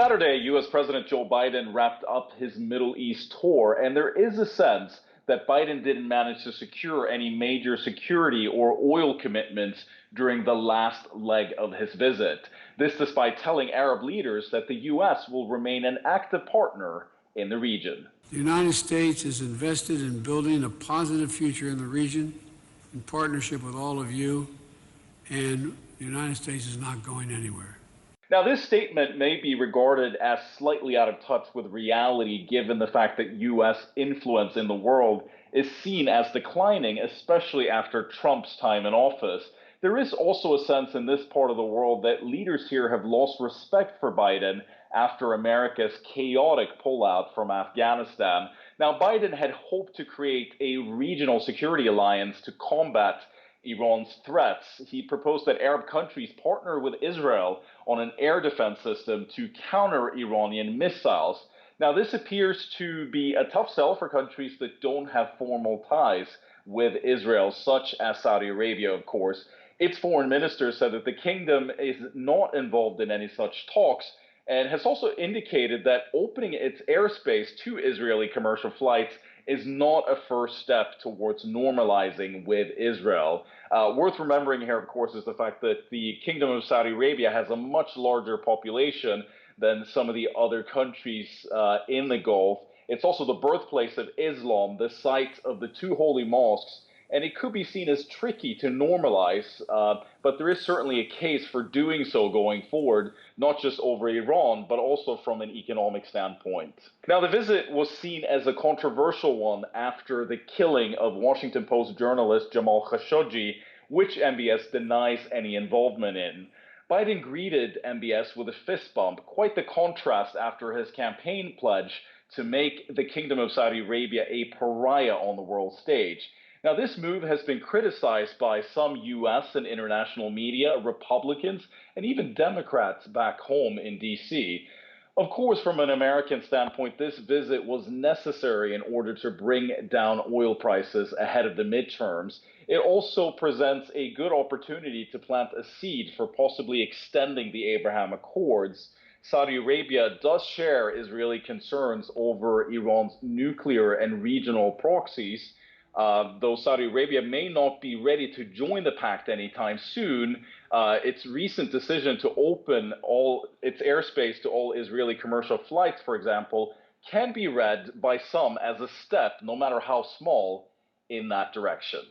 Saturday, U.S. President Joe Biden wrapped up his Middle East tour, and there is a sense that Biden didn't manage to secure any major security or oil commitments during the last leg of his visit. This despite telling Arab leaders that the U.S. will remain an active partner in the region. The United States is invested in building a positive future in the region in partnership with all of you, and the United States is not going anywhere. Now, this statement may be regarded as slightly out of touch with reality, given the fact that U.S. influence in the world is seen as declining, especially after Trump's time in office. There is also a sense in this part of the world that leaders here have lost respect for Biden after America's chaotic pullout from Afghanistan. Now, Biden had hoped to create a regional security alliance to combat Iran's threats. He proposed that Arab countries partner with Israel on an air defense system to counter Iranian missiles. Now, this appears to be a tough sell for countries that don't have formal ties with Israel, such as Saudi Arabia, of course. Its foreign minister said that the kingdom is not involved in any such talks and has also indicated that opening its airspace to Israeli commercial flights is not a first step towards normalizing with Israel. Worth remembering here, of course, is the fact that the Kingdom of Saudi Arabia has a much larger population than some of the other countries in the Gulf. It's also the birthplace of Islam, the site of the two holy mosques, and it could be seen as tricky to normalize, but there is certainly a case for doing so going forward, not just over Iran, but also from an economic standpoint. Now, the visit was seen as a controversial one after the killing of Washington Post journalist Jamal Khashoggi, which MBS denies any involvement in. Biden greeted MBS with a fist bump, quite the contrast after his campaign pledge to make the Kingdom of Saudi Arabia a pariah on the world stage. Now, this move has been criticized by some U.S. and international media, Republicans, and even Democrats back home in D.C. Of course, from an American standpoint, this visit was necessary in order to bring down oil prices ahead of the midterms. It also presents a good opportunity to plant a seed for possibly extending the Abraham Accords. Saudi Arabia does share Israeli concerns over Iran's nuclear and regional proxies. Though Saudi Arabia may not be ready to join the pact anytime soon, its recent decision to open all its airspace to all Israeli commercial flights, for example, can be read by some as a step, no matter how small, in that direction.